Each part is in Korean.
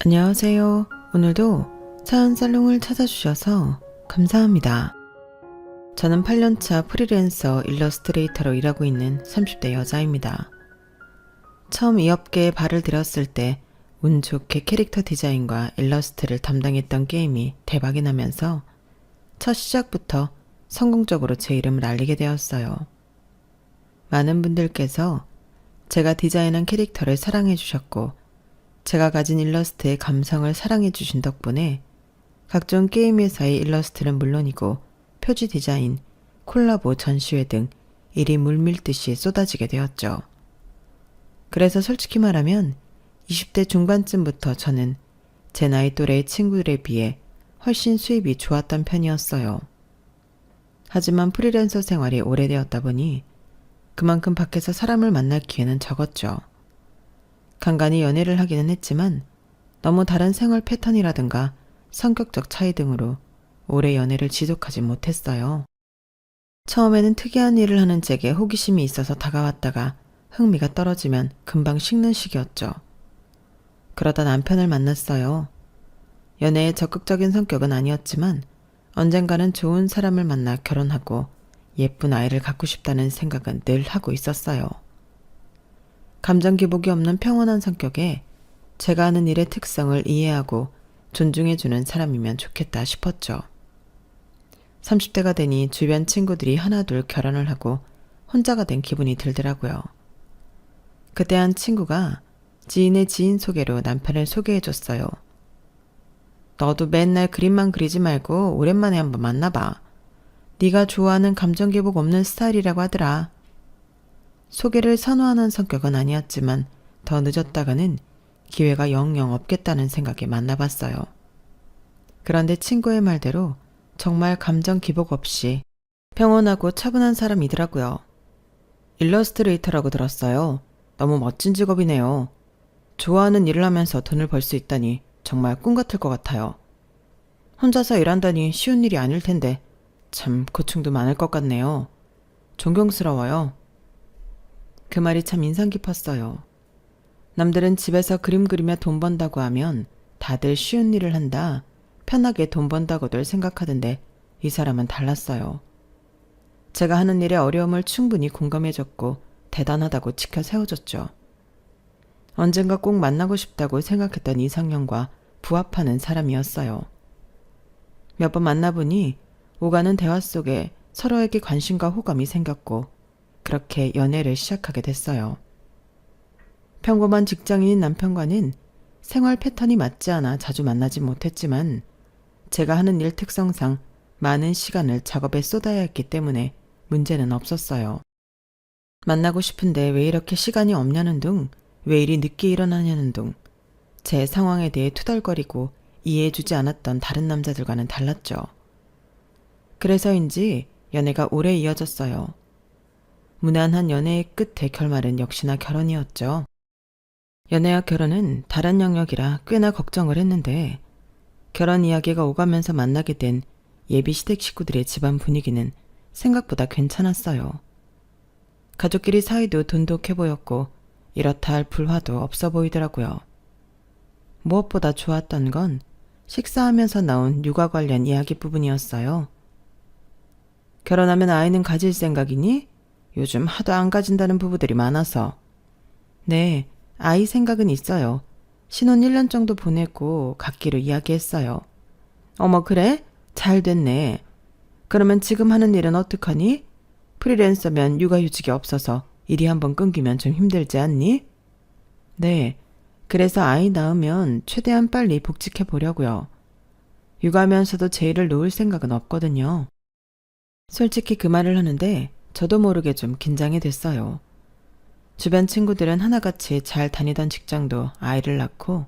안녕하세요. 오늘도 차은살롱을 찾아주셔서 감사합니다. 저는 8년차 프리랜서 일러스트레이터로 일하고 있는 30대 여자입니다. 처음 이 업계에 발을 들였을 때 운 좋게 캐릭터 디자인과 일러스트를 담당했던 게임이 대박이 나면서 첫 시작부터 성공적으로 제 이름을 알리게 되었어요. 많은 분들께서 제가 디자인한 캐릭터를 사랑해 주셨고 제가 가진 일러스트의 감성을 사랑해 주신 덕분에 각종 게임 회사의 일러스트는 물론이고 표지 디자인, 콜라보 전시회 등 일이 물밀듯이 쏟아지게 되었죠. 그래서 솔직히 말하면 20대 중반쯤부터 저는 제 나이 또래의 친구들에 비해 훨씬 수입이 좋았던 편이었어요. 하지만 프리랜서 생활이 오래되었다 보니 그만큼 밖에서 사람을 만날 기회는 적었죠. 간간히 연애를 하기는 했지만 너무 다른 생활 패턴이라든가 성격적 차이 등으로 오래 연애를 지속하지 못했어요. 처음에는 특이한 일을 하는 제게 호기심이 있어서 다가왔다가 흥미가 떨어지면 금방 식는 시기였죠. 그러다 남편을 만났어요. 연애에 적극적인 성격은 아니었지만 언젠가는 좋은 사람을 만나 결혼하고 예쁜 아이를 갖고 싶다는 생각은 늘 하고 있었어요. 감정 기복이 없는 평온한 성격에 제가 하는 일의 특성을 이해하고 존중해주는 사람이면 좋겠다 싶었죠. 30대가 되니 주변 친구들이 하나둘 결혼을 하고 혼자가 된 기분이 들더라고요. 그때 한 친구가 지인의 지인 소개로 남편을 소개해줬어요. 너도 맨날 그림만 그리지 말고 오랜만에 한번 만나봐. 네가 좋아하는 감정 기복 없는 스타일이라고 하더라. 소개를 선호하는 성격은 아니었지만 더 늦었다가는 기회가 영영 없겠다는 생각에 만나봤어요. 그런데 친구의 말대로 정말 감정 기복 없이 평온하고 차분한 사람이더라고요. 일러스트레이터라고 들었어요. 너무 멋진 직업이네요. 좋아하는 일을 하면서 돈을 벌 수 있다니 정말 꿈 같을 것 같아요. 혼자서 일한다니 쉬운 일이 아닐 텐데 참 고충도 많을 것 같네요. 존경스러워요. 그 말이 참 인상 깊었어요. 남들은 집에서 그림 그리며 돈 번다고 하면 다들 쉬운 일을 한다, 편하게 돈 번다고들 생각하던데 이 사람은 달랐어요. 제가 하는 일의 어려움을 충분히 공감해줬고 대단하다고 지켜 세워줬죠. 언젠가 꼭 만나고 싶다고 생각했던 이상형과 부합하는 사람이었어요. 몇 번 만나보니 오가는 대화 속에 서로에게 관심과 호감이 생겼고 그렇게 연애를 시작하게 됐어요. 평범한 직장인인 남편과는 생활 패턴이 맞지 않아 자주 만나지 못했지만 제가 하는 일 특성상 많은 시간을 작업에 쏟아야 했기 때문에 문제는 없었어요. 만나고 싶은데 왜 이렇게 시간이 없냐는 둥, 왜 이리 늦게 일어나냐는 둥, 제 상황에 대해 투덜거리고 이해해주지 않았던 다른 남자들과는 달랐죠. 그래서인지 연애가 오래 이어졌어요. 무난한 연애의 끝의 결말은 역시나 결혼이었죠. 연애와 결혼은 다른 영역이라 꽤나 걱정을 했는데 결혼 이야기가 오가면서 만나게 된 예비 시댁 식구들의 집안 분위기는 생각보다 괜찮았어요. 가족끼리 사이도 돈독해 보였고 이렇다 할 불화도 없어 보이더라고요. 무엇보다 좋았던 건 식사하면서 나온 육아 관련 이야기 부분이었어요. 결혼하면 아이는 가질 생각이니? 요즘 하도 안 가진다는 부부들이 많아서. 네, 아이 생각은 있어요. 신혼 1년 정도 보내고 갖기로 이야기했어요. 어머 그래? 잘 됐네. 그러면 지금 하는 일은 어떡하니? 프리랜서면 육아휴직이 없어서 일이 한번 끊기면 좀 힘들지 않니? 네, 그래서 아이 낳으면 최대한 빨리 복직해 보려고요. 육아하면서도 제 일을 놓을 생각은 없거든요. 솔직히 그 말을 하는데 저도 모르게 좀 긴장이 됐어요. 주변 친구들은 하나같이 잘 다니던 직장도 아이를 낳고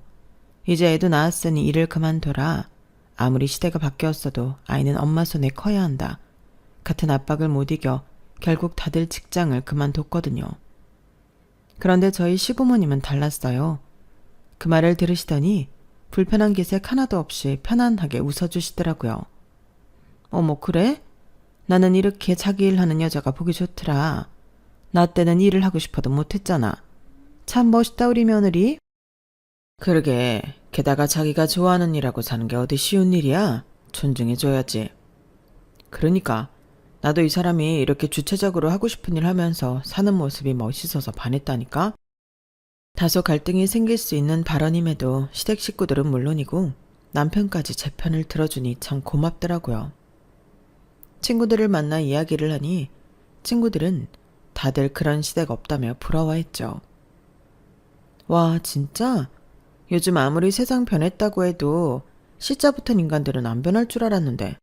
이제 애도 낳았으니 일을 그만둬라. 아무리 시대가 바뀌었어도 아이는 엄마 손에 커야 한다. 같은 압박을 못 이겨 결국 다들 직장을 그만뒀거든요. 그런데 저희 시부모님은 달랐어요. 그 말을 들으시더니 불편한 기색 하나도 없이 편안하게 웃어주시더라고요. 어머 그래? 나는 이렇게 자기 일하는 여자가 보기 좋더라. 나 때는 일을 하고 싶어도 못했잖아. 참 멋있다 우리 며느리. 그러게, 게다가 자기가 좋아하는 일하고 사는 게 어디 쉬운 일이야? 존중해줘야지. 그러니까 나도 이 사람이 이렇게 주체적으로 하고 싶은 일 하면서 사는 모습이 멋있어서 반했다니까? 다소 갈등이 생길 수 있는 발언임에도 시댁 식구들은 물론이고 남편까지 제 편을 들어주니 참 고맙더라고요. 친구들을 만나 이야기를 하니 친구들은 다들 그런 시댁 없다며 부러워했죠. 와, 진짜? 요즘 아무리 세상 변했다고 해도 시자 붙은 인간들은 안 변할 줄 알았는데.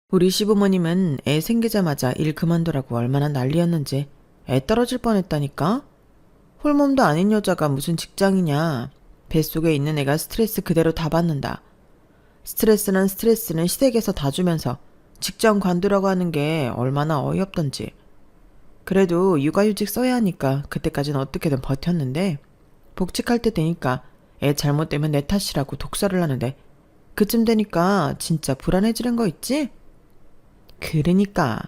우리 시부모님은 애 생기자마자 일 그만두라고 얼마나 난리였는지 애 떨어질 뻔했다니까? 홀몸도 아닌 여자가 무슨 직장이냐. 뱃속에 있는 애가 스트레스 그대로 다 받는다. 스트레스는 시댁에서 다 주면서 직장 관두라고 하는 게 얼마나 어이없던지. 그래도 육아휴직 써야 하니까 그때까지는 어떻게든 버텼는데 복직할 때 되니까 애 잘못되면 내 탓이라고 독설을 하는데 그쯤 되니까 진짜 불안해지는 거 있지? 그러니까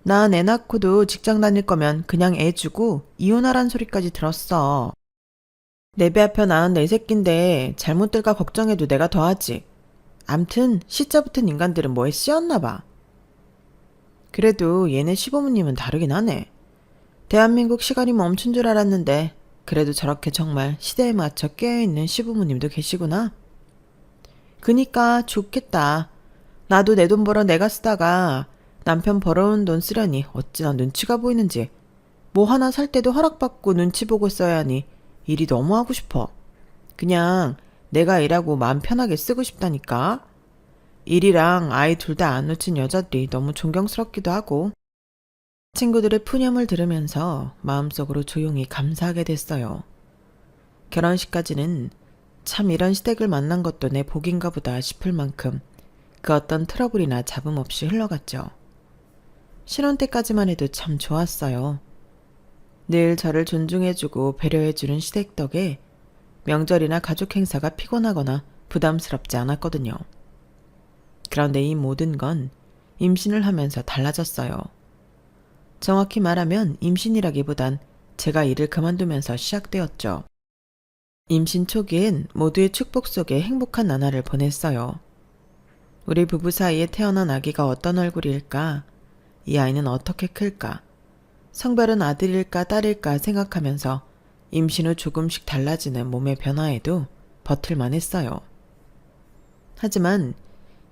난 애 낳고도 직장 다닐 거면 그냥 애 주고 이혼하란 소리까지 들었어. 내 배 아파 낳은 내 새끼인데 잘못될까 걱정해도 내가 더하지. 암튼 시자 붙은 인간들은 뭐에 씌었나 봐. 그래도 얘네 시부모님은 다르긴 하네. 대한민국 시간이 멈춘 줄 알았는데 그래도 저렇게 정말 시대에 맞춰 깨어있는 시부모님도 계시구나. 그니까 좋겠다. 나도 내 돈 벌어 내가 쓰다가 남편 벌어온 돈 쓰려니 어찌나 눈치가 보이는지. 뭐 하나 살 때도 허락받고 눈치 보고 써야 하니 일이 너무 하고 싶어. 그냥 내가 일하고 마음 편하게 쓰고 싶다니까. 일이랑 아이 둘 다 안 놓친 여자들이 너무 존경스럽기도 하고. 친구들의 푸념을 들으면서 마음속으로 조용히 감사하게 됐어요. 결혼식까지는 참 이런 시댁을 만난 것도 내 복인가 보다 싶을 만큼 그 어떤 트러블이나 잡음 없이 흘러갔죠. 신혼 때까지만 해도 참 좋았어요. 늘 저를 존중해주고 배려해주는 시댁 덕에 명절이나 가족 행사가 피곤하거나 부담스럽지 않았거든요. 그런데 이 모든 건 임신을 하면서 달라졌어요. 정확히 말하면 임신이라기보단 제가 일을 그만두면서 시작되었죠. 임신 초기엔 모두의 축복 속에 행복한 나날을 보냈어요. 우리 부부 사이에 태어난 아기가 어떤 얼굴일까? 이 아이는 어떻게 클까? 성별은 아들일까 딸일까 생각하면서 임신 후 조금씩 달라지는 몸의 변화에도 버틸만 했어요. 하지만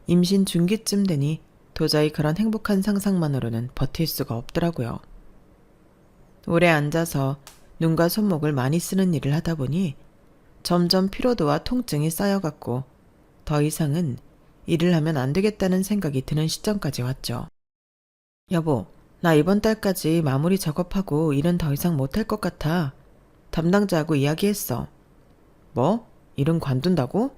임신 중기쯤 되니 도저히 그런 행복한 상상만으로는 버틸 수가 없더라고요. 오래 앉아서 눈과 손목을 많이 쓰는 일을 하다 보니 점점 피로도와 통증이 쌓여갔고 더 이상은 일을 하면 안 되겠다는 생각이 드는 시점까지 왔죠. 여보, 나 이번 달까지 마무리 작업하고 일은 더 이상 못할 것 같아. 담당자하고 이야기했어. 뭐? 일은 관둔다고?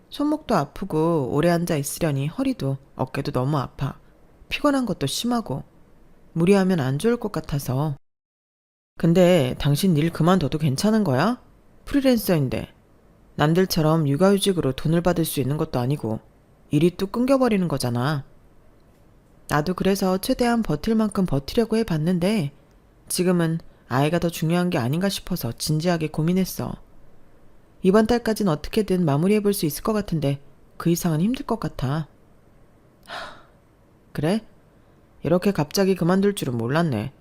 손목도 아프고 오래 앉아 있으려니 허리도 어깨도 너무 아파. 피곤한 것도 심하고 무리하면 안 좋을 것 같아서. 근데 당신 일 그만둬도 괜찮은 거야? 프리랜서인데 남들처럼 육아휴직으로 돈을 받을 수 있는 것도 아니고 일이 또 끊겨버리는 거잖아. 나도 그래서 최대한 버틸 만큼 버티려고 해봤는데 지금은 아이가 더 중요한 게 아닌가 싶어서 진지하게 고민했어. 이번 달까진 어떻게든 마무리해볼 수 있을 것 같은데 그 이상은 힘들 것 같아. 그래? 이렇게 갑자기 그만둘 줄은 몰랐네.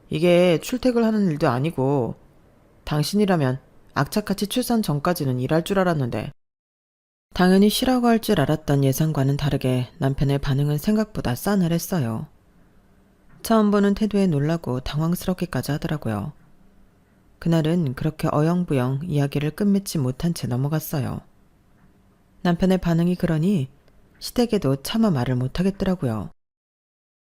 이게 출퇴근하는 일도 아니고 당신이라면 악착같이 출산 전까지는 일할 줄 알았는데. 당연히 쉬라고 할 줄 알았던 예상과는 다르게 남편의 반응은 생각보다 싸늘했어요. 처음 보는 태도에 놀라고 당황스럽기까지 하더라고요. 그날은 그렇게 어영부영 이야기를 끝맺지 못한 채 넘어갔어요. 남편의 반응이 그러니 시댁에도 차마 말을 못하겠더라고요.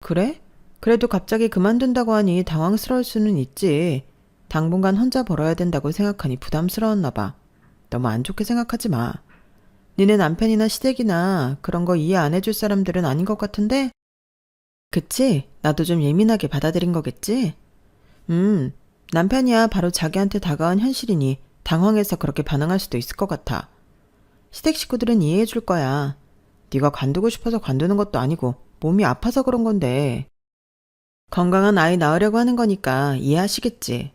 그래? 그래도 갑자기 그만둔다고 하니 당황스러울 수는 있지. 당분간 혼자 벌어야 된다고 생각하니 부담스러웠나 봐. 너무 안 좋게 생각하지 마. 니네 남편이나 시댁이나 그런 거 이해 안 해줄 사람들은 아닌 것 같은데? 그치? 나도 좀 예민하게 받아들인 거겠지? 남편이야 바로 자기한테 다가온 현실이니 당황해서 그렇게 반응할 수도 있을 것 같아. 시댁 식구들은 이해해 줄 거야. 네가 관두고 싶어서 관두는 것도 아니고 몸이 아파서 그런 건데. 건강한 아이 낳으려고 하는 거니까 이해하시겠지.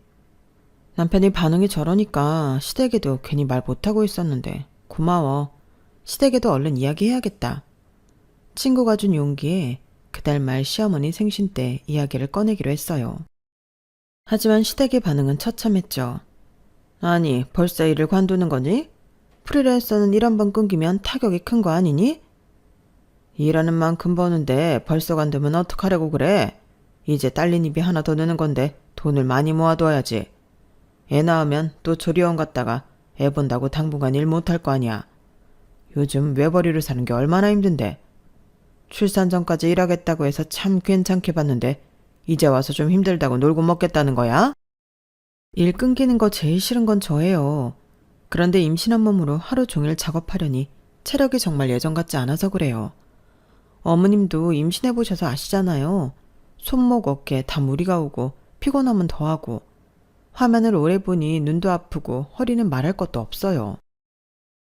남편이 반응이 저러니까 시댁에도 괜히 말 못하고 있었는데 고마워. 시댁에도 얼른 이야기해야겠다. 친구가 준 용기에 그달 말 시어머니 생신 때 이야기를 꺼내기로 했어요. 하지만 시댁의 반응은 처참했죠. 아니, 벌써 일을 관두는 거니? 프리랜서는 일 한 번 끊기면 타격이 큰 거 아니니? 일하는 만큼 버는데 벌써 관두면 어떡하려고 그래? 이제 딸린 입이 하나 더 느는 건데 돈을 많이 모아둬야지. 애 낳으면 또 조리원 갔다가 애 본다고 당분간 일 못할 거 아니야. 요즘 외벌이로 사는 게 얼마나 힘든데. 출산 전까지 일하겠다고 해서 참 괜찮게 봤는데 이제 와서 좀 힘들다고 놀고 먹겠다는 거야? 일 끊기는 거 제일 싫은 건 저예요. 그런데 임신한 몸으로 하루 종일 작업하려니 체력이 정말 예전 같지 않아서 그래요. 어머님도 임신해보셔서 아시잖아요. 손목 어깨 다 무리가 오고 피곤하면 더하고 화면을 오래 보니 눈도 아프고 허리는 말할 것도 없어요.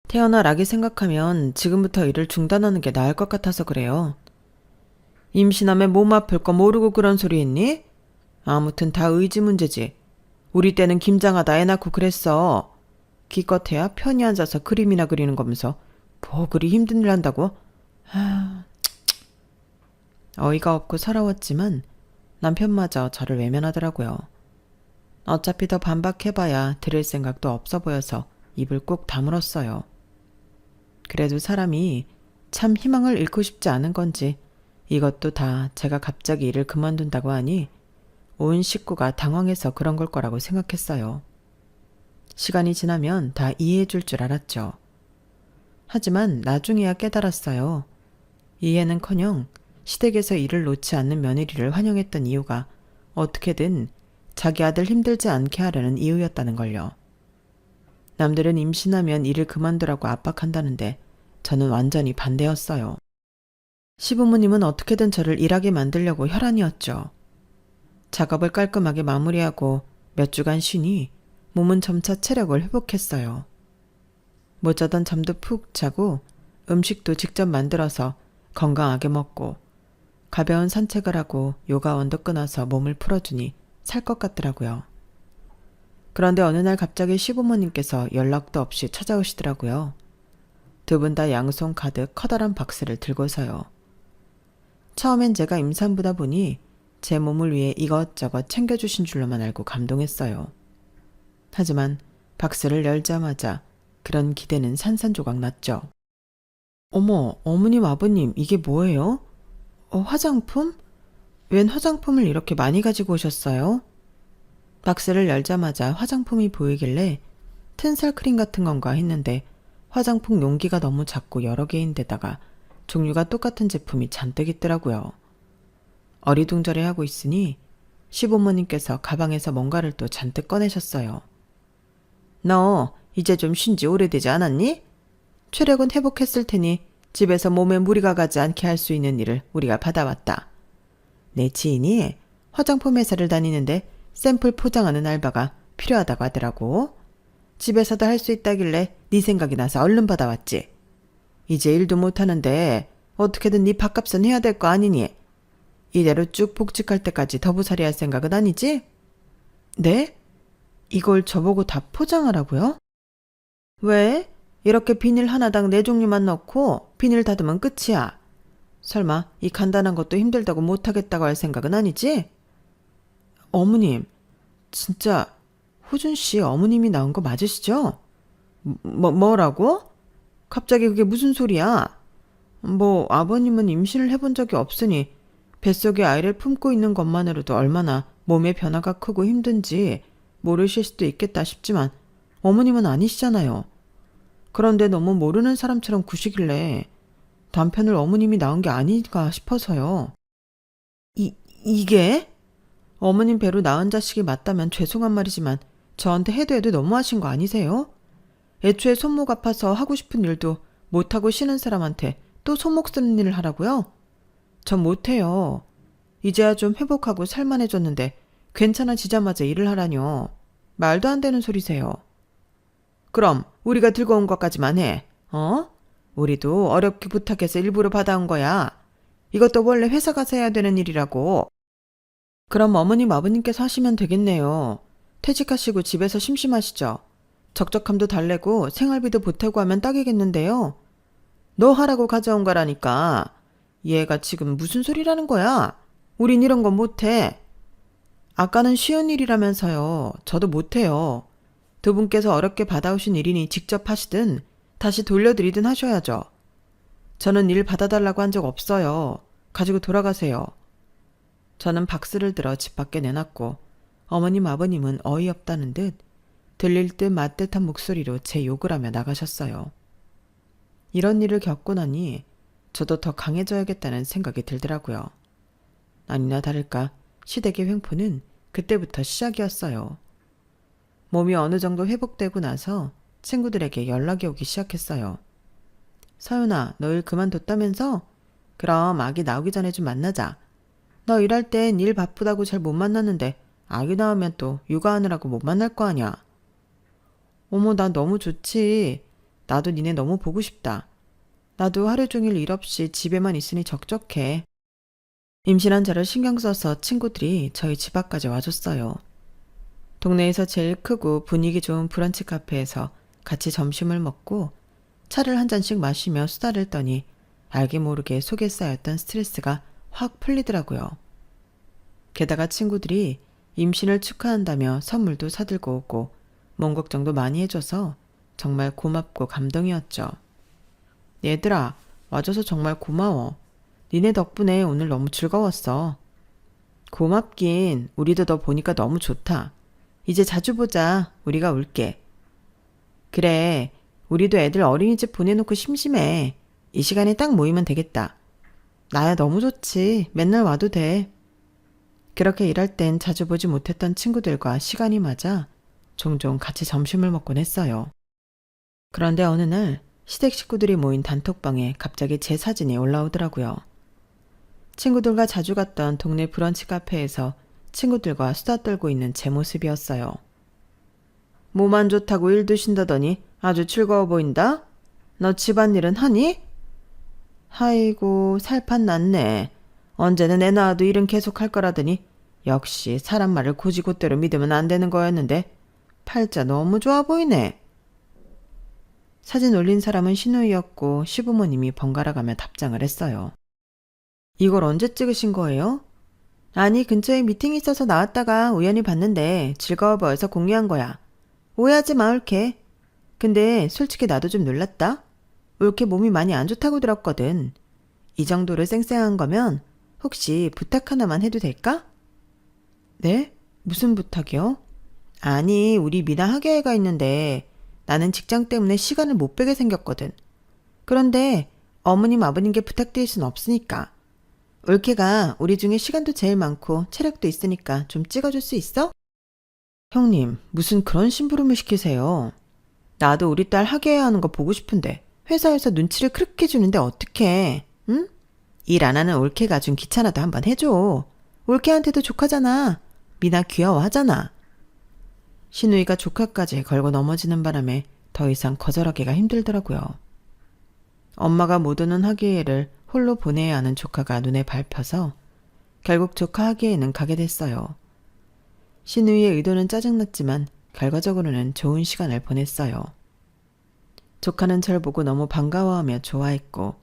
태어날 아기 생각하면 지금부터 일을 중단하는 게 나을 것 같아서 그래요. 임신하면 몸 아플 거 모르고 그런 소리 했니? 아무튼 다 의지 문제지. 우리 때는 김장하다 애 낳고 그랬어. 기껏해야 편히 앉아서 그림이나 그리는 거면서 뭐 그리 힘든 일 한다고? 어이가 없고 서러웠지만 남편마저 저를 외면하더라고요. 어차피 더 반박해봐야 들을 생각도 없어 보여서 입을 꾹 다물었어요. 그래도 사람이 참 희망을 잃고 싶지 않은 건지 이것도 다 제가 갑자기 일을 그만둔다고 하니 온 식구가 당황해서 그런 걸 거라고 생각했어요. 시간이 지나면 다 이해해 줄 줄 알았죠. 하지만 나중에야 깨달았어요. 이해는커녕 시댁에서 일을 놓지 않는 며느리를 환영했던 이유가 어떻게든 자기 아들 힘들지 않게 하려는 이유였다는 걸요. 남들은 임신하면 일을 그만두라고 압박한다는데 저는 완전히 반대였어요. 시부모님은 어떻게든 저를 일하게 만들려고 혈안이었죠. 작업을 깔끔하게 마무리하고 몇 주간 쉬니 몸은 점차 체력을 회복했어요. 못 자던 잠도 푹 자고 음식도 직접 만들어서 건강하게 먹고 가벼운 산책을 하고 요가원도 끊어서 몸을 풀어주니 살 것 같더라고요. 그런데 어느 날 갑자기 시부모님께서 연락도 없이 찾아오시더라고요. 두 분 다 양손 가득 커다란 박스를 들고서요. 처음엔 제가 임산부다 보니 제 몸을 위해 이것저것 챙겨주신 줄로만 알고 감동했어요. 하지만 박스를 열자마자 그런 기대는 산산조각 났죠. 어머, 어머님, 아버님, 이게 뭐예요? 화장품? 웬 화장품을 이렇게 많이 가지고 오셨어요? 박스를 열자마자 화장품이 보이길래 튼살 크림 같은 건가 했는데 화장품 용기가 너무 작고 여러 개인데다가 종류가 똑같은 제품이 잔뜩 있더라고요. 어리둥절해하고 있으니 시부모님께서 가방에서 뭔가를 또 잔뜩 꺼내셨어요. 너 이제 좀 쉰 지 오래되지 않았니? 체력은 회복했을 테니 집에서 몸에 무리가 가지 않게 할 수 있는 일을 우리가 받아왔다. 내 지인이 화장품 회사를 다니는데 샘플 포장하는 알바가 필요하다고 하더라고. 집에서도 할 수 있다길래 네 생각이 나서 얼른 받아왔지. 이제 일도 못하는데 어떻게든 네 밥값은 해야 될 거 아니니? 이대로 쭉 복직할 때까지 더부살이 할 생각은 아니지? 네? 이걸 저보고 다 포장하라고요? 왜? 이렇게 비닐 하나당 4종류만 넣고 비닐 닫으면 끝이야. 설마 이 간단한 것도 힘들다고 못하겠다고 할 생각은 아니지? 어머님, 진짜 호준 씨 어머님이 나온 거 맞으시죠? 뭐라고? 갑자기 그게 무슨 소리야? 아버님은 임신을 해본 적이 없으니 뱃속에 아이를 품고 있는 것만으로도 얼마나 몸의 변화가 크고 힘든지 모르실 수도 있겠다 싶지만 어머님은 아니시잖아요. 그런데 너무 모르는 사람처럼 구시길래 남편을 어머님이 낳은 게 아닌가 싶어서요. 이게? 어머님 배로 낳은 자식이 맞다면 죄송한 말이지만 저한테 해도 너무하신 거 아니세요? 애초에 손목 아파서 하고 싶은 일도 못하고 쉬는 사람한테 또 손목 쓰는 일을 하라고요? 전 못해요. 이제야 좀 회복하고 살만해졌는데 괜찮아지자마자 일을 하라뇨. 말도 안 되는 소리세요. 그럼 우리가 들고 온 것까지만 해. 우리도 어렵게 부탁해서 일부러 받아온 거야. 이것도 원래 회사 가서 해야 되는 일이라고. 그럼 어머님 아버님께서 하시면 되겠네요. 퇴직하시고 집에서 심심하시죠? 적적함도 달래고 생활비도 보태고 하면 딱이겠는데요. 너 하라고 가져온 거라니까. 얘가 지금 무슨 소리라는 거야? 우린 이런 건 못해. 아까는 쉬운 일이라면서요. 저도 못해요. 두 분께서 어렵게 받아오신 일이니 직접 하시든 다시 돌려드리든 하셔야죠. 저는 일 받아달라고 한 적 없어요. 가지고 돌아가세요. 저는 박스를 들어 집 밖에 내놨고 어머님 아버님은 어이없다는 듯 들릴 듯 맞듯한 목소리로 제 욕을 하며 나가셨어요. 이런 일을 겪고 나니 저도 더 강해져야겠다는 생각이 들더라고요. 아니나 다를까 시댁의 횡포는 그때부터 시작이었어요. 몸이 어느 정도 회복되고 나서 친구들에게 연락이 오기 시작했어요. 서윤아, 너 일 그만뒀다면서? 그럼 아기 나오기 전에 좀 만나자. 너 일할 땐 일 바쁘다고 잘 못 만났는데 아기 나오면 또 육아하느라고 못 만날 거 아냐. 어머, 나 너무 좋지. 나도 니네 너무 보고 싶다. 나도 하루 종일 일 없이 집에만 있으니 적적해. 임신한 저를 신경 써서 친구들이 저희 집 앞까지 와줬어요. 동네에서 제일 크고 분위기 좋은 브런치 카페에서 같이 점심을 먹고 차를 한 잔씩 마시며 수다를 떠니 알게 모르게 속에 쌓였던 스트레스가 확 풀리더라고요. 게다가 친구들이 임신을 축하한다며 선물도 사들고 오고 몸 걱정도 많이 해줘서 정말 고맙고 감동이었죠. 얘들아, 와줘서 정말 고마워. 니네 덕분에 오늘 너무 즐거웠어. 고맙긴. 우리도 너 보니까 너무 좋다. 이제 자주 보자. 우리가 올게. 그래. 우리도 애들 어린이집 보내놓고 심심해. 이 시간에 딱 모이면 되겠다. 나야 너무 좋지. 맨날 와도 돼. 그렇게 일할 땐 자주 보지 못했던 친구들과 시간이 맞아 종종 같이 점심을 먹곤 했어요. 그런데 어느 날 시댁 식구들이 모인 단톡방에 갑자기 제 사진이 올라오더라고요. 친구들과 자주 갔던 동네 브런치 카페에서 친구들과 수다 떨고 있는 제 모습이었어요. 몸 안 좋다고 일 드신다더니 아주 즐거워 보인다? 너 집안일은 하니? 아이고, 살판 났네. 언제는 애 낳아도 일은 계속 할 거라더니 역시 사람 말을 고지고대로 믿으면 안 되는 거였는데 팔자 너무 좋아 보이네. 사진 올린 사람은 신우이였고 시부모님이 번갈아가며 답장을 했어요. 이걸 언제 찍으신 거예요? 아니, 근처에 미팅이 있어서 나왔다가 우연히 봤는데 즐거워 보여서 공유한 거야. 오해하지 마, 올케. 근데 솔직히 나도 좀 놀랐다. 올케 몸이 많이 안 좋다고 들었거든. 이 정도로 쌩쌩한 거면 혹시 부탁 하나만 해도 될까? 네? 무슨 부탁이요? 아니, 우리 미나 학예회가 있는데 나는 직장 때문에 시간을 못 빼게 생겼거든. 그런데 어머님 아버님께 부탁드릴 순 없으니까. 올케가 우리 중에 시간도 제일 많고 체력도 있으니까 좀 찍어줄 수 있어? 형님, 무슨 그런 심부름을 시키세요? 나도 우리 딸 학예회 하는 거 보고 싶은데 회사에서 눈치를 그렇게 주는데 어떡해, 응? 일 안 하는 올케가 좀 귀찮아도 한번 해줘. 올케한테도 조카잖아. 미나 귀여워하잖아. 신우이가 조카까지 걸고 넘어지는 바람에 더 이상 거절하기가 힘들더라고요. 엄마가 못 오는 학예회를 홀로 보내야 하는 조카가 눈에 밟혀서 결국 조카 학예회는 가게 됐어요. 신우이의 의도는 짜증났지만 결과적으로는 좋은 시간을 보냈어요. 조카는 절 보고 너무 반가워하며 좋아했고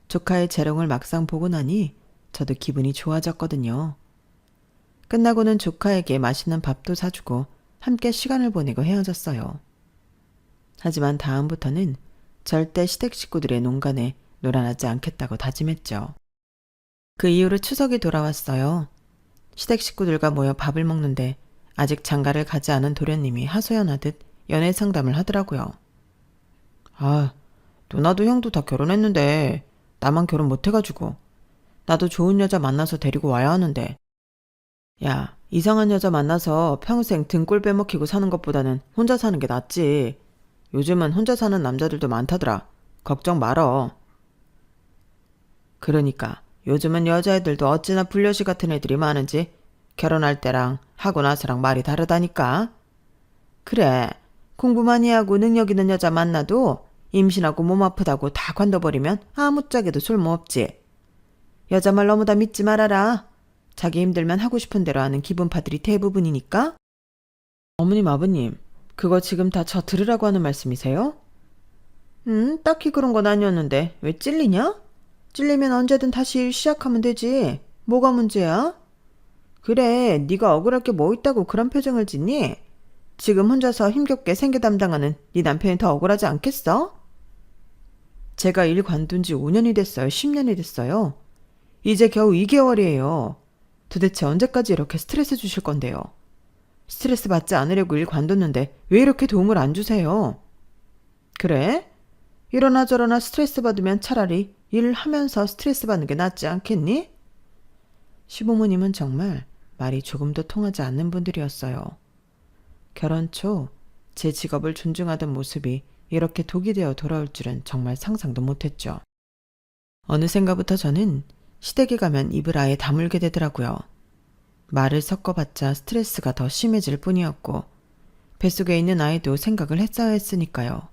조카의 재롱을 막상 보고 나니 저도 기분이 좋아졌거든요. 끝나고는 조카에게 맛있는 밥도 사주고 함께 시간을 보내고 헤어졌어요. 하지만 다음부터는 절대 시댁 식구들의 농간에 놀아나지 않겠다고 다짐했죠. 그 이후로 추석이 돌아왔어요. 시댁 식구들과 모여 밥을 먹는데 아직 장가를 가지 않은 도련님이 하소연하듯 연애 상담을 하더라고요. 아, 누나도 형도 다 결혼했는데 나만 결혼 못해가지고 나도 좋은 여자 만나서 데리고 와야 하는데. 야, 이상한 여자 만나서 평생 등골 빼먹히고 사는 것보다는 혼자 사는 게 낫지. 요즘은 혼자 사는 남자들도 많다더라. 걱정 말어. 그러니까 요즘은 여자애들도 어찌나 불려시 같은 애들이 많은지 결혼할 때랑 하고 나서랑 말이 다르다니까. 그래, 공부 많이 하고 능력 있는 여자 만나도 임신하고 몸 아프다고 다 관둬버리면 아무짝에도 쓸모없지. 여자 말 너무 다 믿지 말아라. 자기 힘들면 하고 싶은 대로 하는 기분파들이 대부분이니까. 어머님, 아버님, 그거 지금 다 저 들으라고 하는 말씀이세요? 딱히 그런 건 아니었는데 왜 찔리냐? 찔리면 언제든 다시 일 시작하면 되지. 뭐가 문제야? 그래, 네가 억울할 게 뭐 있다고 그런 표정을 짓니? 지금 혼자서 힘겹게 생계 담당하는 네 남편이 더 억울하지 않겠어? 제가 일 관둔 지 5년이 됐어요. 10년이 됐어요. 이제 겨우 2개월이에요. 도대체 언제까지 이렇게 스트레스 주실 건데요? 스트레스 받지 않으려고 일 관뒀는데 왜 이렇게 도움을 안 주세요? 그래? 이러나 저러나 스트레스 받으면 차라리 일을 하면서 스트레스 받는 게 낫지 않겠니? 시부모님은 정말 말이 조금도 통하지 않는 분들이었어요. 결혼 초 제 직업을 존중하던 모습이 이렇게 독이 되어 돌아올 줄은 정말 상상도 못했죠. 어느샌가부터 저는 시댁에 가면 입을 아예 다물게 되더라고요. 말을 섞어봤자 스트레스가 더 심해질 뿐이었고 뱃속에 있는 아이도 생각을 했어야 했으니까요.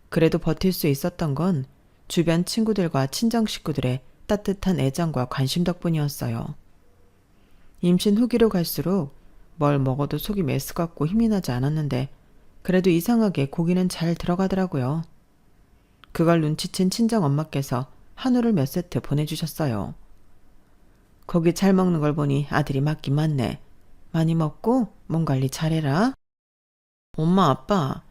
그래도 버틸 수 있었던 건 주변 친구들과 친정 식구들의 따뜻한 애정과 관심 덕분이었어요. 임신 후기로 갈수록 뭘 먹어도 속이 메스껍고 힘이 나지 않았는데 그래도 이상하게 고기는 잘 들어가더라고요. 그걸 눈치챈 친정 엄마께서 한우를 몇 세트 보내주셨어요. 고기 잘 먹는 걸 보니 아들이 맞긴 맞네. 많이 먹고 몸 관리 잘해라. 엄마, 아빠,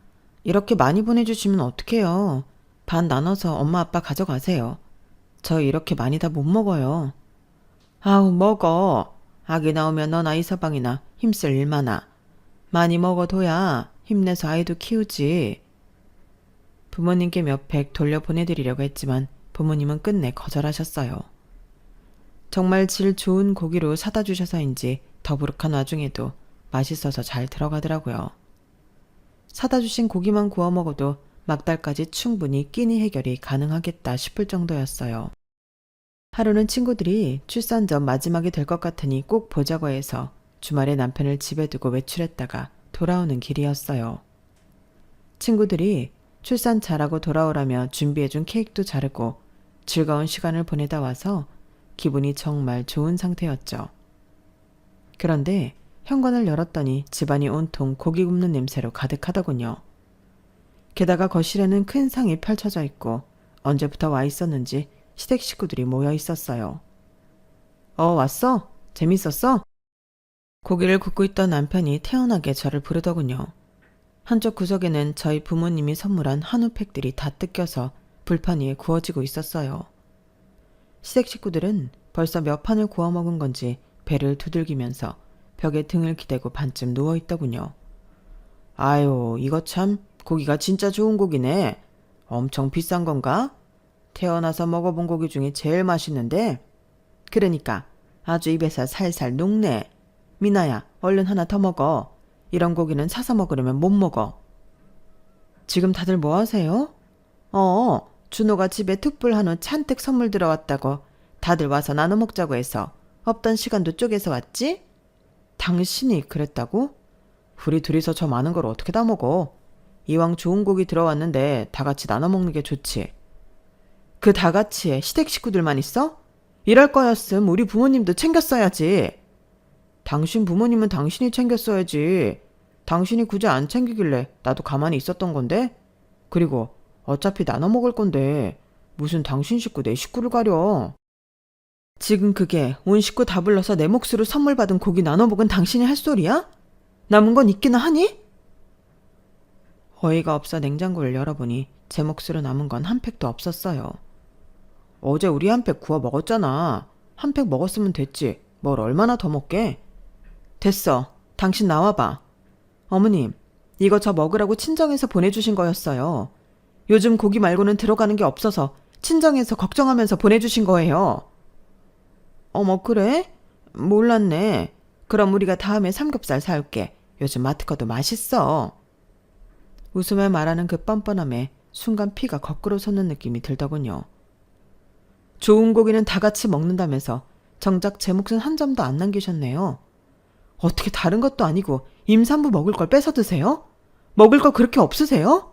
이렇게 많이 보내주시면 어떡해요. 반 나눠서 엄마, 아빠 가져가세요. 저 이렇게 많이 다 못 먹어요. 아우, 먹어. 아기 나오면 너나 이서방이나 힘쓸 일 많아. 많이 먹어둬야 힘내서 아이도 키우지. 부모님께 몇 팩 돌려보내드리려고 했지만 부모님은 끝내 거절하셨어요. 정말 질 좋은 고기로 사다 주셔서인지 더부룩한 와중에도 맛있어서 잘 들어가더라고요. 사다 주신 고기만 구워 먹어도 막달까지 충분히 끼니 해결이 가능하겠다 싶을 정도였어요. 하루는 친구들이 출산 전 마지막이 될 것 같으니 꼭 보자고 해서 주말에 남편을 집에 두고 외출했다가 돌아오는 길이었어요. 친구들이 출산 잘하고 돌아오라며 준비해준 케이크도 자르고 즐거운 시간을 보내다 와서 기분이 정말 좋은 상태였죠. 그런데 현관을 열었더니 집안이 온통 고기 굽는 냄새로 가득하더군요. 게다가 거실에는 큰 상이 펼쳐져 있고 언제부터 와 있었는지 시댁 식구들이 모여 있었어요. 왔어? 재밌었어? 고기를 굽고 있던 남편이 태연하게 저를 부르더군요. 한쪽 구석에는 저희 부모님이 선물한 한우팩들이 다 뜯겨서 불판 위에 구워지고 있었어요. 시댁 식구들은 벌써 몇 판을 구워 먹은 건지 배를 두들기면서 벽에 등을 기대고 반쯤 누워있더군요. 아유, 이거 참 고기가 진짜 좋은 고기네. 엄청 비싼 건가? 태어나서 먹어본 고기 중에 제일 맛있는데? 그러니까 아주 입에서 살살 녹네. 미나야, 얼른 하나 더 먹어. 이런 고기는 사서 먹으려면 못 먹어. 지금 다들 뭐 하세요? 준호가 집에 특불 한우 잔뜩 선물 들어왔다고 다들 와서 나눠 먹자고 해서 없던 시간도 쪼개서 왔지? 당신이 그랬다고? 우리 둘이서 저 많은 걸 어떻게 다 먹어? 이왕 좋은 고기 들어왔는데 다 같이 나눠 먹는 게 좋지. 그 다 같이에 시댁 식구들만 있어? 이럴 거였음 우리 부모님도 챙겼어야지. 당신 부모님은 당신이 챙겼어야지. 당신이 굳이 안 챙기길래 나도 가만히 있었던 건데? 그리고 어차피 나눠 먹을 건데 무슨 당신 식구 내 식구를 가려. 지금 그게 온 식구 다 불러서 내 몫으로 선물 받은 고기 나눠 먹은 당신이 할 소리야? 남은 건 있기나 하니? 어이가 없어 냉장고를 열어보니 제 몫으로 남은 건 한 팩도 없었어요. 어제 우리 한 팩 구워 먹었잖아. 한 팩 먹었으면 됐지. 뭘 얼마나 더 먹게? 됐어. 당신 나와봐. 어머님, 이거 저 먹으라고 친정에서 보내주신 거였어요. 요즘 고기 말고는 들어가는 게 없어서 친정에서 걱정하면서 보내주신 거예요. 어머, 그래? 몰랐네. 그럼 우리가 다음에 삼겹살 사올게. 요즘 마트 거도 맛있어. 웃으며 말하는 그 뻔뻔함에 순간 피가 거꾸로 솟는 느낌이 들더군요. 좋은 고기는 다 같이 먹는다면서 정작 제 몫은 한 점도 안 남기셨네요. 어떻게 다른 것도 아니고 임산부 먹을 걸 뺏어 드세요? 먹을 거 그렇게 없으세요?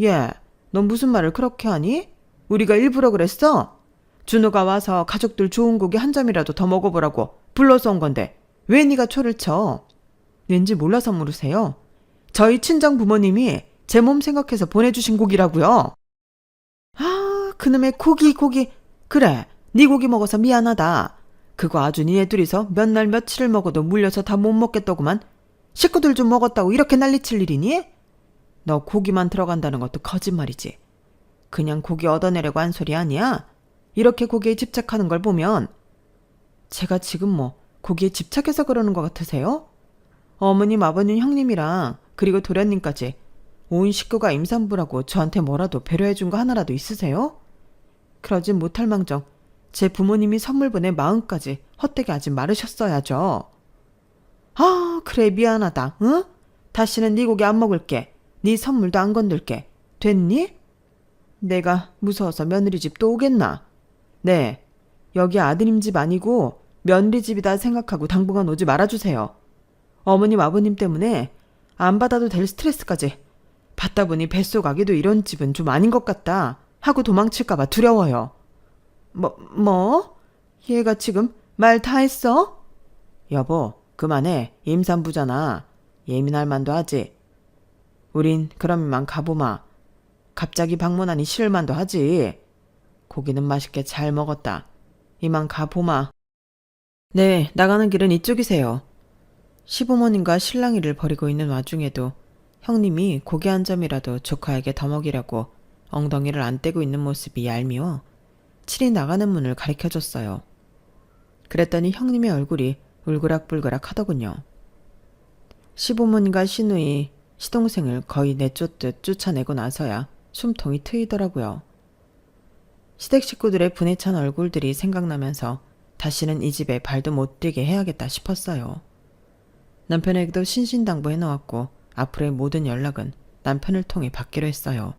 예, 넌 무슨 말을 그렇게 하니? 우리가 일부러 그랬어? 준호가 와서 가족들 좋은 고기 한 점이라도 더 먹어보라고 불러서 온 건데 왜 네가 초를 쳐? 왠지 몰라서 물으세요? 저희 친정 부모님이 제 몸 생각해서 보내주신 고기라고요. 아, 그놈의 고기. 그래, 네 고기 먹어서 미안하다. 그거 아주 니네 둘이서 몇 날 며칠을 먹어도 물려서 다 못 먹겠더구만. 식구들 좀 먹었다고 이렇게 난리칠 일이니? 너 고기만 들어간다는 것도 거짓말이지. 그냥 고기 얻어내려고 한 소리 아니야? 이렇게 고기에 집착하는 걸 보면. 제가 지금 뭐 고기에 집착해서 그러는 것 같으세요? 어머님, 아버님, 형님이랑 그리고 도련님까지 온 식구가 임산부라고 저한테 뭐라도 배려해준 거 하나라도 있으세요? 그러진 못할 망정 제 부모님이 선물 보낸 마음까지 헛되게 하지 말으셨어야죠. 아, 그래, 미안하다. 응? 다시는 네 고기 안 먹을게. 네 선물도 안 건들게. 됐니? 내가 무서워서 며느리 집 또 오겠나? 네, 여기 아드님 집 아니고 며느리 집이다 생각하고 당분간 오지 말아주세요. 어머님, 아버님 때문에 안 받아도 될 스트레스까지 받다 보니 뱃속 아기도 이런 집은 좀 아닌 것 같다 하고 도망칠까봐 두려워요. 뭐? 얘가 지금 말 다 했어? 여보, 그만해. 임산부잖아. 예민할 만도 하지. 우린 그럼 이만 가보마. 갑자기 방문하니 싫을 만도 하지. 고기는 맛있게 잘 먹었다. 이만 가보마. 네, 나가는 길은 이쪽이세요. 시부모님과 실랑이를 벌이고 있는 와중에도 형님이 고기 한 점이라도 조카에게 더 먹이려고 엉덩이를 안 떼고 있는 모습이 얄미워 칠이 나가는 문을 가리켜줬어요. 그랬더니 형님의 얼굴이 울그락불그락 하더군요. 시부모님과 시누이, 시동생을 거의 내쫓듯 쫓아내고 나서야 숨통이 트이더라고요. 시댁 식구들의 분에 찬 얼굴들이 생각나면서 다시는 이 집에 발도 못 들게 해야겠다 싶었어요. 남편에게도 신신당부해 놓았고 앞으로의 모든 연락은 남편을 통해 받기로 했어요.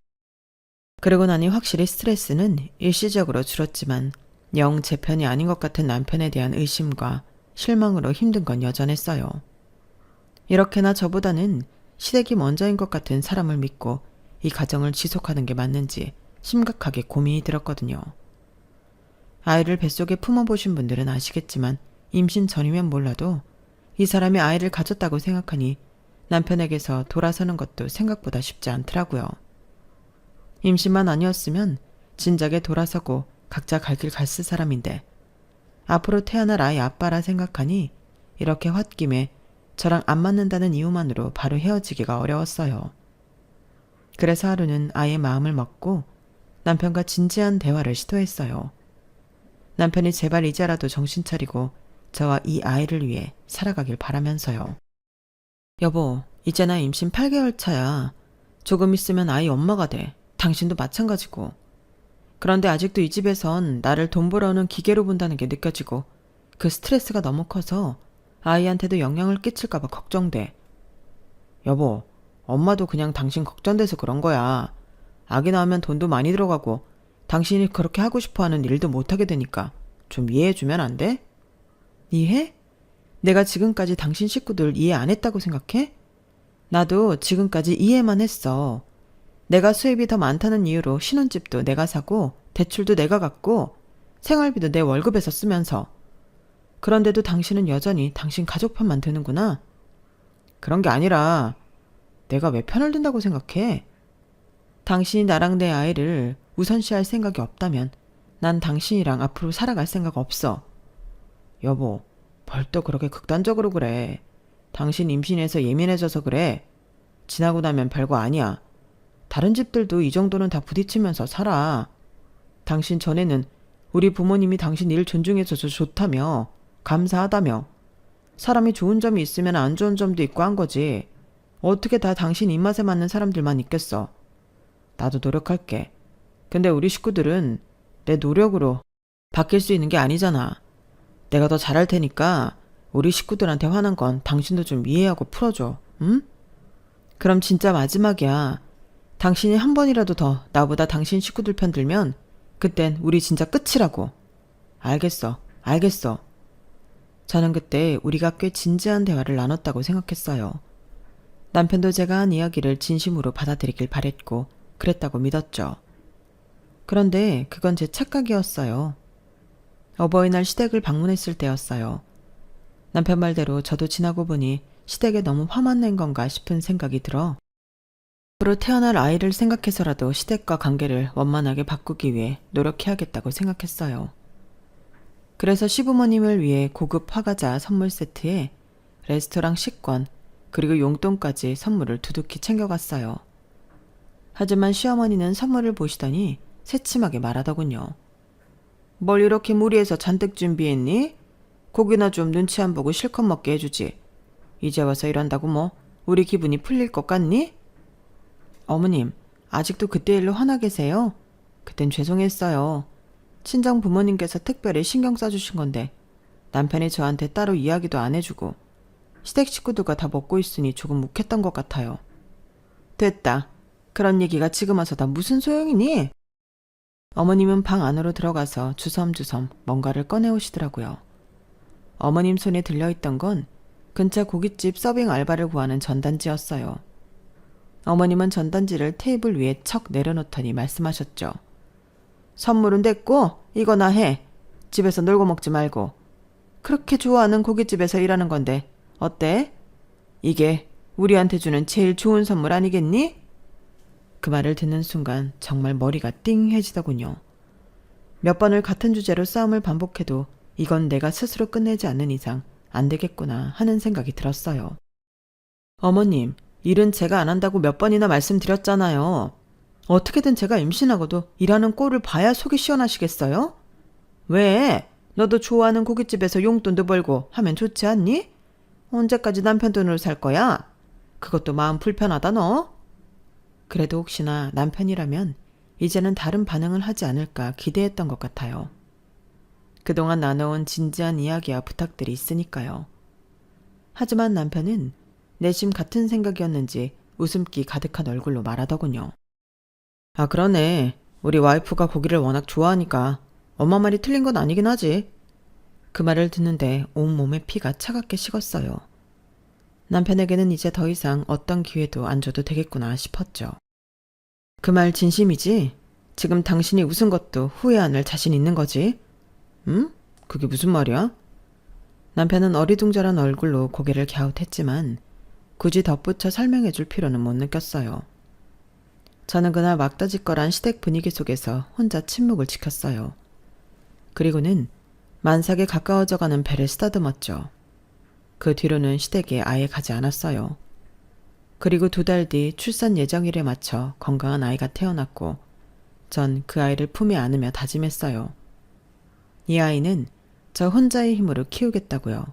그러고 나니 확실히 스트레스는 일시적으로 줄었지만 영 제 편이 아닌 것 같은 남편에 대한 의심과 실망으로 힘든 건 여전했어요. 이렇게나 저보다는 시댁이 먼저인 것 같은 사람을 믿고 이 가정을 지속하는 게 맞는지 심각하게 고민이 들었거든요. 아이를 뱃속에 품어보신 분들은 아시겠지만 임신 전이면 몰라도 이 사람이 아이를 가졌다고 생각하니 남편에게서 돌아서는 것도 생각보다 쉽지 않더라고요. 임신만 아니었으면 진작에 돌아서고 각자 갈 길 갔을 사람인데 앞으로 태어날 아이 아빠라 생각하니 이렇게 홧김에 저랑 안 맞는다는 이유만으로 바로 헤어지기가 어려웠어요. 그래서 하루는 아이의 마음을 먹고 남편과 진지한 대화를 시도했어요. 남편이 제발 이제라도 정신 차리고 저와 이 아이를 위해 살아가길 바라면서요. 여보, 이제 나 임신 8개월 차야. 조금 있으면 아이 엄마가 돼. 당신도 마찬가지고. 그런데 아직도 이 집에선 나를 돈 벌어오는 기계로 본다는 게 느껴지고 그 스트레스가 너무 커서 아이한테도 영향을 끼칠까봐 걱정돼. 여보, 엄마도 그냥 당신 걱정돼서 그런 거야. 아기 낳으면 돈도 많이 들어가고 당신이 그렇게 하고 싶어하는 일도 못하게 되니까 좀 이해해주면 안 돼? 이해? 내가 지금까지 당신 식구들 이해 안 했다고 생각해? 나도 지금까지 이해만 했어. 내가 수입이 더 많다는 이유로 신혼집도 내가 사고 대출도 내가 갚고 생활비도 내 월급에서 쓰면서. 그런데도 당신은 여전히 당신 가족 편만 드는구나. 그런 게 아니라 내가 왜 편을 든다고 생각해? 당신이 나랑 내 아이를 우선시할 생각이 없다면 난 당신이랑 앞으로 살아갈 생각 없어. 여보, 벌써 그렇게 극단적으로 그래. 당신 임신해서 예민해져서 그래. 지나고 나면 별거 아니야. 다른 집들도 이 정도는 다 부딪히면서 살아. 당신 전에는 우리 부모님이 당신 일 존중해줘서 좋다며, 감사하다며. 사람이 좋은 점이 있으면 안 좋은 점도 있고 한 거지. 어떻게 다 당신 입맛에 맞는 사람들만 있겠어. 나도 노력할게. 근데 우리 식구들은 내 노력으로 바뀔 수 있는 게 아니잖아. 내가 더 잘할 테니까 우리 식구들한테 화난 건 당신도 좀 이해하고 풀어줘. 응? 그럼 진짜 마지막이야. 당신이 한 번이라도 더 나보다 당신 식구들 편 들면 그땐 우리 진짜 끝이라고. 알겠어. 저는 그때 우리가 꽤 진지한 대화를 나눴다고 생각했어요. 남편도 제가 한 이야기를 진심으로 받아들이길 바랬고 그랬다고 믿었죠. 그런데 그건 제 착각이었어요. 어버이날 시댁을 방문했을 때였어요. 남편 말대로 저도 지나고 보니 시댁에 너무 화만 낸 건가 싶은 생각이 들어 앞으로 태어날 아이를 생각해서라도 시댁과 관계를 원만하게 바꾸기 위해 노력해야겠다고 생각했어요. 그래서 시부모님을 위해 고급 화과자 선물 세트에 레스토랑 식권 그리고 용돈까지 선물을 두둑히 챙겨갔어요. 하지만 시어머니는 선물을 보시더니 새침하게 말하더군요. 뭘 이렇게 무리해서 잔뜩 준비했니? 고기나 좀 눈치 안 보고 실컷 먹게 해주지. 이제 와서 이런다고 뭐 우리 기분이 풀릴 것 같니? 어머님, 아직도 그때 일로 화나 계세요? 그땐 죄송했어요. 친정 부모님께서 특별히 신경 써주신 건데 남편이 저한테 따로 이야기도 안 해주고 시댁 식구들과 다 먹고 있으니 조금 묵했던 것 같아요. 됐다. 그런 얘기가 지금 와서 다 무슨 소용이니? 어머님은 방 안으로 들어가서 주섬주섬 뭔가를 꺼내오시더라고요. 어머님 손에 들려있던 건 근처 고깃집 서빙 알바를 구하는 전단지였어요. 어머님은 전단지를 테이블 위에 척 내려놓더니 말씀하셨죠. 선물은 됐고 이거나 해. 집에서 놀고 먹지 말고. 그렇게 좋아하는 고깃집에서 일하는 건데 어때? 이게 우리한테 주는 제일 좋은 선물 아니겠니? 그 말을 듣는 순간 정말 머리가 띵해지더군요. 몇 번을 같은 주제로 싸움을 반복해도 이건 내가 스스로 끝내지 않는 이상 안 되겠구나 하는 생각이 들었어요. 어머님, 일은 제가 안 한다고 몇 번이나 말씀드렸잖아요. 어떻게든 제가 임신하고도 일하는 꼴을 봐야 속이 시원하시겠어요? 왜? 너도 좋아하는 고깃집에서 용돈도 벌고 하면 좋지 않니? 언제까지 남편 돈으로 살 거야? 그것도 마음 불편하다 너? 그래도 혹시나 남편이라면 이제는 다른 반응을 하지 않을까 기대했던 것 같아요. 그동안 나눠온 진지한 이야기와 부탁들이 있으니까요. 하지만 남편은 내심 같은 생각이었는지 웃음기 가득한 얼굴로 말하더군요. 아, 그러네. 우리 와이프가 고기를 워낙 좋아하니까 엄마 말이 틀린 건 아니긴 하지. 그 말을 듣는데 온몸에 피가 차갑게 식었어요. 남편에게는 이제 더 이상 어떤 기회도 안 줘도 되겠구나 싶었죠. 그 말 진심이지? 지금 당신이 웃은 것도 후회 안 할 자신 있는 거지? 응? 그게 무슨 말이야? 남편은 어리둥절한 얼굴로 고개를 갸웃했지만 굳이 덧붙여 설명해 줄 필요는 못 느꼈어요. 저는 그날 막다지껄한 시댁 분위기 속에서 혼자 침묵을 지켰어요. 그리고는 만삭에 가까워져가는 배를 쓰다듬었죠. 그 뒤로는 시댁에 아예 가지 않았어요. 그리고 2달 뒤 출산 예정일에 맞춰 건강한 아이가 태어났고 전 그 아이를 품에 안으며 다짐했어요. 이 아이는 저 혼자의 힘으로 키우겠다고요.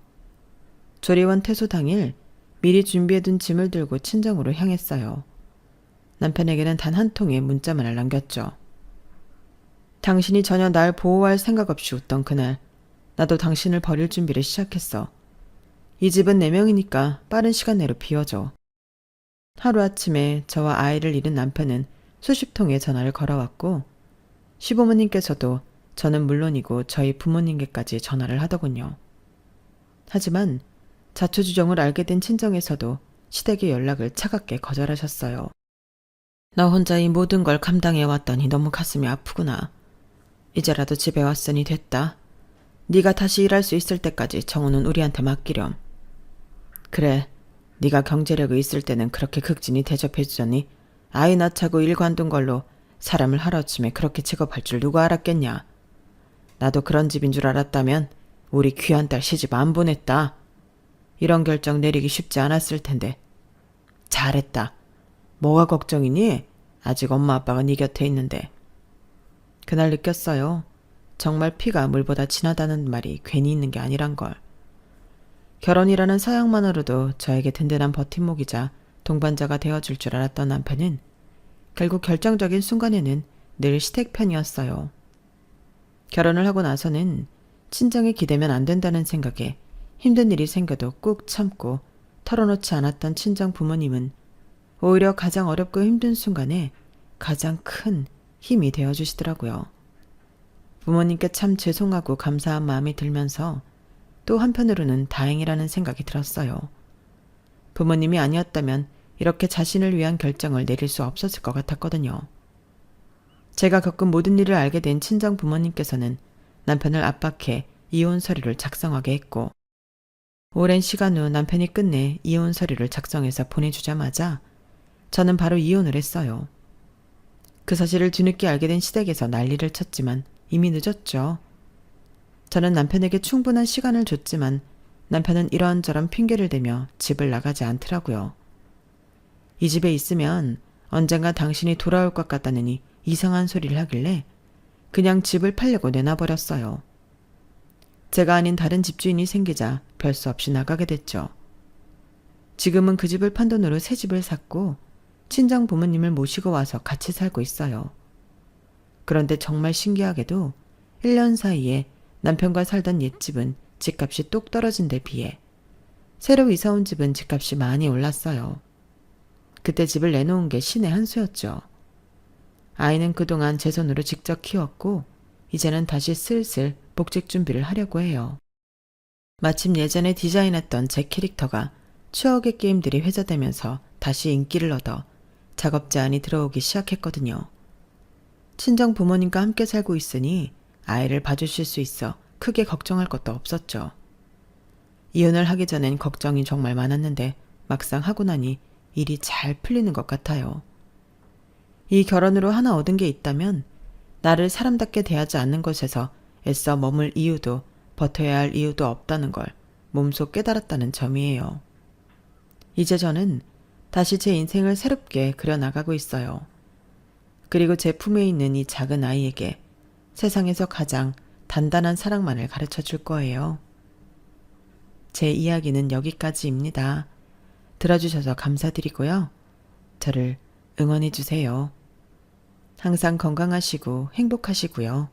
조리원 퇴소 당일 미리 준비해둔 짐을 들고 친정으로 향했어요. 남편에게는 단 한 통의 문자만을 남겼죠. 당신이 전혀 날 보호할 생각 없이 웃던 그날 나도 당신을 버릴 준비를 시작했어. 이 집은 4명이니까 빠른 시간 내로 비워줘. 하루아침에 저와 아이를 잃은 남편은 수십 통의 전화를 걸어왔고 시부모님께서도 저는 물론이고 저희 부모님께까지 전화를 하더군요. 하지만 자초지종을 알게 된 친정에서도 시댁의 연락을 차갑게 거절하셨어요. 나 혼자 이 모든 걸 감당해 왔더니 너무 가슴이 아프구나. 이제라도 집에 왔으니 됐다. 네가 다시 일할 수 있을 때까지 정우는 우리한테 맡기렴. 그래, 네가 경제력이 있을 때는 그렇게 극진히 대접해주더니 아이 낳자고 일 관둔 걸로 사람을 하루아침에 그렇게 취급할 줄 누가 알았겠냐. 나도 그런 집인 줄 알았다면 우리 귀한 딸 시집 안 보냈다. 이런 결정 내리기 쉽지 않았을 텐데. 잘했다. 뭐가 걱정이니? 아직 엄마 아빠가 네 곁에 있는데. 그날 느꼈어요. 정말 피가 물보다 진하다는 말이 괜히 있는 게 아니란 걸. 결혼이라는 사양만으로도 저에게 든든한 버팀목이자 동반자가 되어줄 줄 알았던 남편은 결국 결정적인 순간에는 늘 시댁 편이었어요. 결혼을 하고 나서는 친정에 기대면 안 된다는 생각에 힘든 일이 생겨도 꾹 참고 털어놓지 않았던 친정 부모님은 오히려 가장 어렵고 힘든 순간에 가장 큰 힘이 되어주시더라고요. 부모님께 참 죄송하고 감사한 마음이 들면서 또 한편으로는 다행이라는 생각이 들었어요. 부모님이 아니었다면 이렇게 자신을 위한 결정을 내릴 수 없었을 것 같았거든요. 제가 겪은 모든 일을 알게 된 친정 부모님께서는 남편을 압박해 이혼 서류를 작성하게 했고 오랜 시간 후 남편이 끝내 이혼 서류를 작성해서 보내주자마자 저는 바로 이혼을 했어요. 그 사실을 뒤늦게 알게 된 시댁에서 난리를 쳤지만 이미 늦었죠. 저는 남편에게 충분한 시간을 줬지만 남편은 이런저런 핑계를 대며 집을 나가지 않더라고요. 이 집에 있으면 언젠가 당신이 돌아올 것 같다느니 이상한 소리를 하길래 그냥 집을 팔려고 내놔버렸어요. 제가 아닌 다른 집주인이 생기자 별 수 없이 나가게 됐죠. 지금은 그 집을 판 돈으로 새 집을 샀고 친정 부모님을 모시고 와서 같이 살고 있어요. 그런데 정말 신기하게도 1년 사이에 남편과 살던 옛집은 집값이 뚝 떨어진 데 비해 새로 이사 온 집은 집값이 많이 올랐어요. 그때 집을 내놓은 게 신의 한 수였죠. 아이는 그동안 제 손으로 직접 키웠고 이제는 다시 슬슬 복직 준비를 하려고 해요. 마침 예전에 디자인했던 제 캐릭터가 추억의 게임들이 회자되면서 다시 인기를 얻어 작업 제안이 들어오기 시작했거든요. 친정 부모님과 함께 살고 있으니 아이를 봐주실 수 있어 크게 걱정할 것도 없었죠. 이혼을 하기 전엔 걱정이 정말 많았는데 막상 하고 나니 일이 잘 풀리는 것 같아요. 이 결혼으로 하나 얻은 게 있다면 나를 사람답게 대하지 않는 곳에서 애써 머물 이유도 버텨야 할 이유도 없다는 걸 몸소 깨달았다는 점이에요. 이제 저는 다시 제 인생을 새롭게 그려나가고 있어요. 그리고 제 품에 있는 이 작은 아이에게 세상에서 가장 단단한 사랑만을 가르쳐 줄 거예요. 제 이야기는 여기까지입니다. 들어주셔서 감사드리고요. 저를 응원해 주세요. 항상 건강하시고 행복하시고요.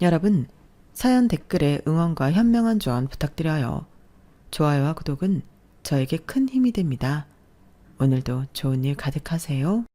여러분, 사연 댓글에 응원과 현명한 조언 부탁드려요. 좋아요와 구독은 저에게 큰 힘이 됩니다. 오늘도 좋은 일 가득하세요.